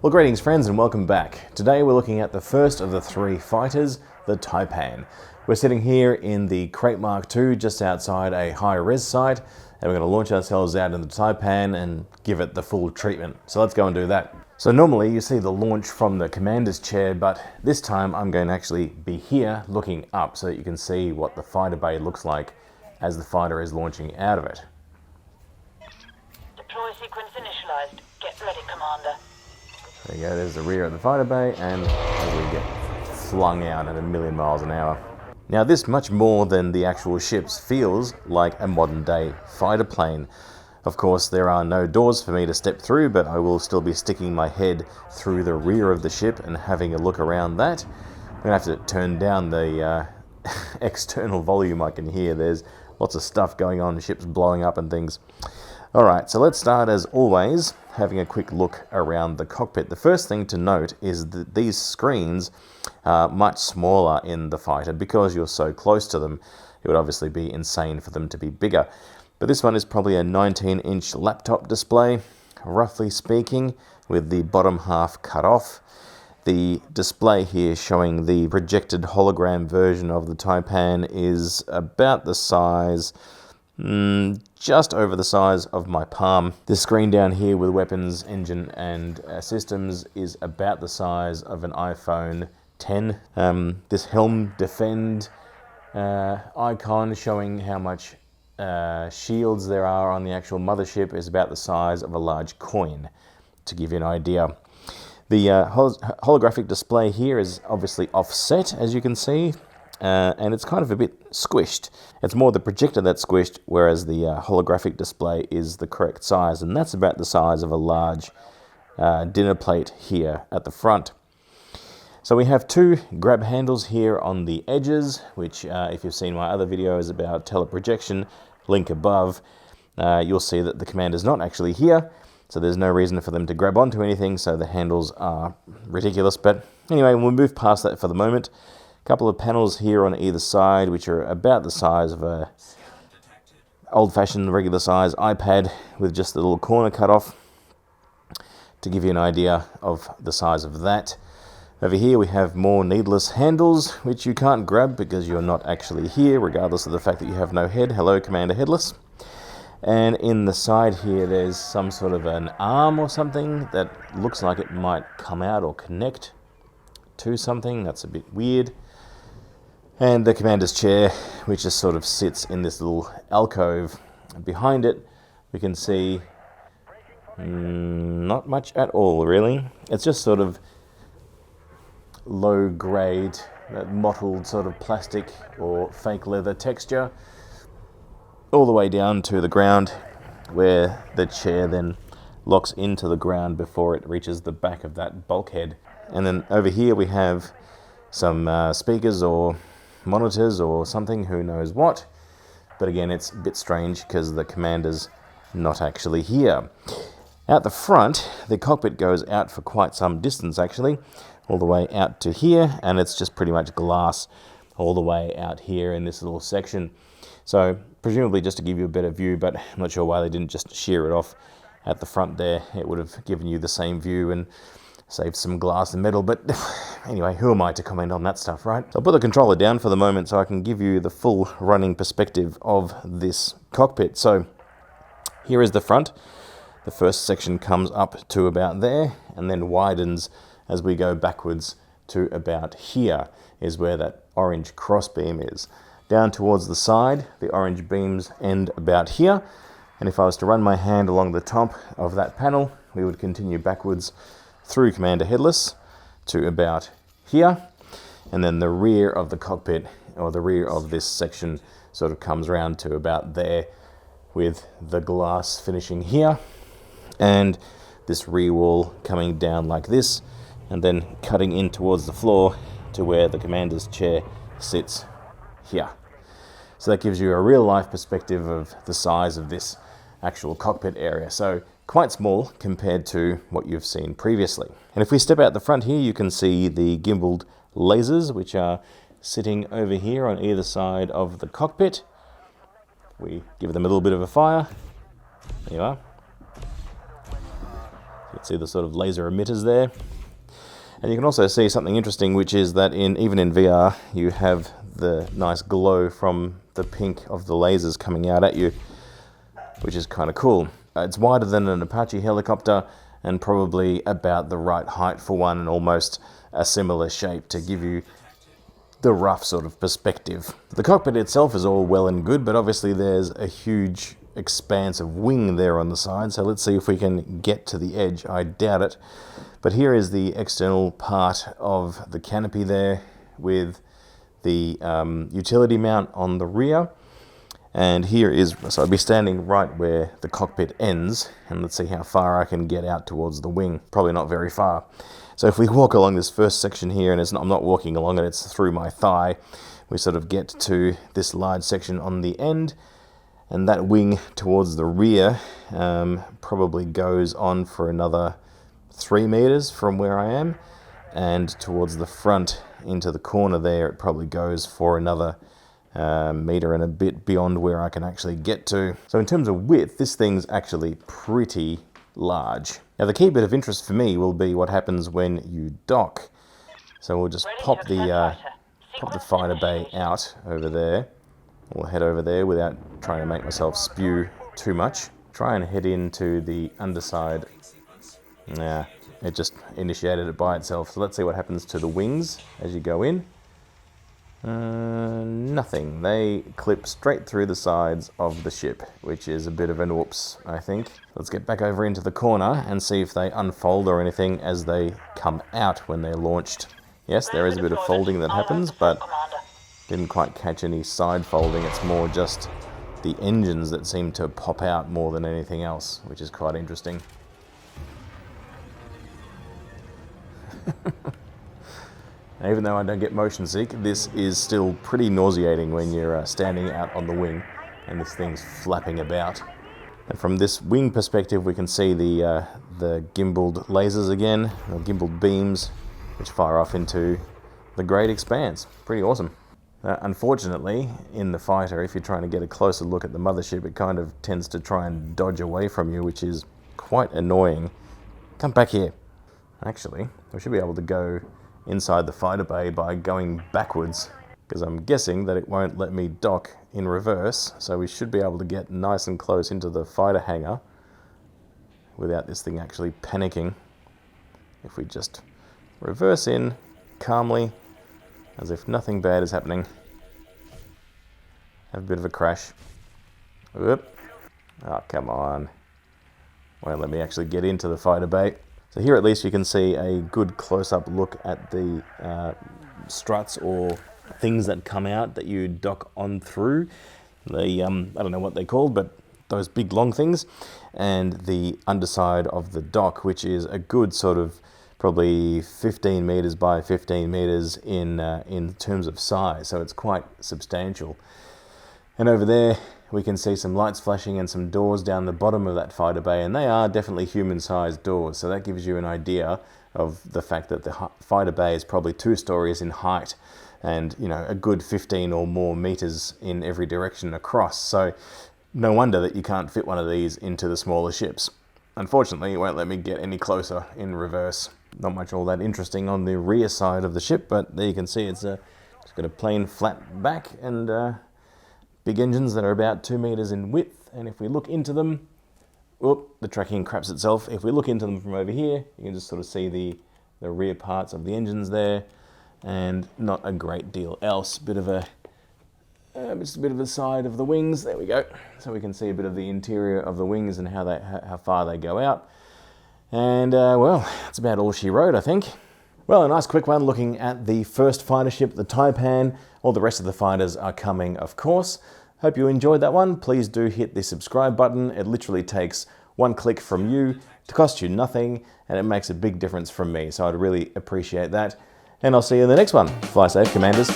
Well, greetings friends and welcome back. Today we're looking at the first of the three fighters, the Taipan. We're sitting here in the Crate Mark II just outside a high-res site, and we're going to launch ourselves out in the Taipan and give it the full treatment. So let's go and do that. So normally you see the launch from the commander's chair, but this time I'm going to actually be here looking up so that you can see what the fighter bay looks like as the fighter is launching out of it. Deploy sequence initialized. Get ready, Commander. There you go, there's the rear of the fighter bay, and as we get flung out at 1,000,000 miles an hour. Now this, much more than the actual ships, feels like a modern day fighter plane. Of course, there are no doors for me to step through, but I will still be sticking my head through the rear of the ship and having a look around that. I'm going to have to turn down the external volume I can hear. There's lots of stuff going on, ships blowing up and things. Alright, so let's start as always having a quick look around the cockpit. The first thing to note is that these screens are much smaller in the fighter because you're so close to them. It would obviously be insane for them to be bigger. But this one is probably a 19-inch laptop display, roughly speaking, with the bottom half cut off. The display here showing the projected hologram version of the Taipan is about the size, just over the size of my palm. This screen down here with weapons, engine and systems is about the size of an iPhone 10. This helm defend icon showing how much shields there are on the actual mothership is about the size of a large coin, to give you an idea. The holographic display here is obviously offset, as you can see, and it's kind of a bit squished. It's more the projector that's squished, whereas the holographic display is the correct size, and that's about the size of a large dinner plate here at the front. So we have two grab handles here on the edges, which if you've seen my other videos about teleprojection, link above, you'll see that the commander's not actually here, so there's no reason for them to grab onto anything, so the handles are ridiculous. But anyway, we'll move past that for the moment. Couple of panels here on either side, which are about the size of a old-fashioned regular size iPad with just the little corner cut off, to give you an idea of the size of that. Over here we have more needless handles, which you can't grab because you're not actually here, regardless of the fact that you have no head. Hello, Commander Headless. And in the side here there's some sort of an arm or something that looks like it might come out or connect to something. That's a bit weird. And the commander's chair, which just sort of sits in this little alcove. Behind it, we can see not much at all, really. It's just sort of low-grade, mottled sort of plastic or fake leather texture, all the way down to the ground, where the chair then locks into the ground before it reaches the back of that bulkhead. And then over here we have some speakers or monitors or something, who knows what, but again it's a bit strange because the commander's not actually here. Out the front, the cockpit goes out for quite some distance actually, all the way out to here, and it's just pretty much glass all the way out here in this little section. So presumably just to give you a better view, but I'm not sure why they didn't just shear it off at the front there. It would have given you the same view and saved some glass and metal, but anyway, who am I to comment on that stuff, right? So I'll put the controller down for the moment so I can give you the full running perspective of this cockpit. So here is the front. The first section comes up to about there and then widens as we go backwards to about here, is where that orange crossbeam is. Down towards the side, the orange beams end about here, and if I was to run my hand along the top of that panel, we would continue backwards through Commander Headless to about here, and then the rear of the cockpit, or the rear of this section, sort of comes around to about there, with the glass finishing here, and this rear wall coming down like this, and then cutting in towards the floor to where the commander's chair sits here. So that gives you a real life perspective of the size of this actual cockpit area. So quite small compared to what you've seen previously. And if we step out the front here, you can see the gimbaled lasers, which are sitting over here on either side of the cockpit. We give them a little bit of a fire. There you are. You can See the sort of laser emitters there. And you can also see something interesting, which is that even in VR, you have the nice glow from the pink of the lasers coming out at you, which is kind of cool. It's wider than an Apache helicopter and probably about the right height for one, and almost a similar shape to give you the rough sort of perspective. The cockpit itself is all well and good, but obviously there's a huge expanse of wing there on the side, so let's see if we can get to the edge. I doubt it, but here is the external part of the canopy there with the utility mount on the rear, and here is, so I'll be standing right where the cockpit ends, and let's see how far I can get out towards the wing. Probably not very far. So if we walk along this first section here, and I'm not walking along it, it's through my thigh, we sort of get to this large section on the end, and that wing towards the rear probably goes on for another 3 meters from where I am, and towards the front into the corner there, it probably goes for another meter and a bit beyond where I can actually get to. So in terms of width, this thing's actually pretty large. Now the key bit of interest for me will be what happens when you dock. So we'll just pop the fighter bay out over there. We'll head over there without trying to make myself spew too much. Try and head into the underside. Nah, it just initiated it by itself. So let's see what happens to the wings as you go in. Nothing. They clip straight through the sides of the ship, which is a bit of an oops, I think. Let's get back over into the corner and see if they unfold or anything as they come out when they're launched. Yes, there is a bit of folding that happens, but didn't quite catch any side folding. It's more just the engines that seem to pop out more than anything else, which is quite interesting. Even though I don't get motion sick, this is still pretty nauseating when you're standing out on the wing and this thing's flapping about. And from this wing perspective, we can see the gimbaled lasers again, or gimbaled beams, which fire off into the great expanse. Pretty awesome. Unfortunately, in the fighter, if you're trying to get a closer look at the mothership, it kind of tends to try and dodge away from you, which is quite annoying. Come back here. Actually, we should be able to go inside the fighter bay by going backwards, because I'm guessing that it won't let me dock in reverse, so we should be able to get nice and close into the fighter hangar without this thing actually panicking. If we just reverse in calmly, as if nothing bad is happening. Have a bit of a crash. Whoop. Oh, come on. Won't let me actually get into the fighter bay. So here at least you can see a good close-up look at the struts or things that come out that you dock on through. The, I don't know what they're called, but those big long things. And the underside of the dock, which is a good sort of probably 15 meters by 15 meters in terms of size. So it's quite substantial. And over there, we can see some lights flashing and some doors down the bottom of that fighter bay, and they are definitely human-sized doors, so that gives you an idea of the fact that the fighter bay is probably 2 stories in height and, you know, a good 15 or more meters in every direction across. So no wonder that you can't fit one of these into the smaller ships. Unfortunately, it won't let me get any closer in reverse. Not much all that interesting on the rear side of the ship, but there you can see it's got a plain flat back and big engines that are about 2 meters in width, and if we look into them, whoop, the tracking craps itself. If we look into them from over here, you can just sort of see the rear parts of the engines there, and not a great deal else. Just a bit of the side of the wings. There we go. So we can see a bit of the interior of the wings and how far they go out. And well, that's about all she wrote, I think. Well, a nice quick one looking at the first fighter ship, the Taipan. All the rest of the fighters are coming, of course. Hope you enjoyed that one. Please do hit the subscribe button. It literally takes 1 click from you to cost you nothing, and it makes a big difference from me. So I'd really appreciate that. And I'll see you in the next one. Fly safe, Commanders.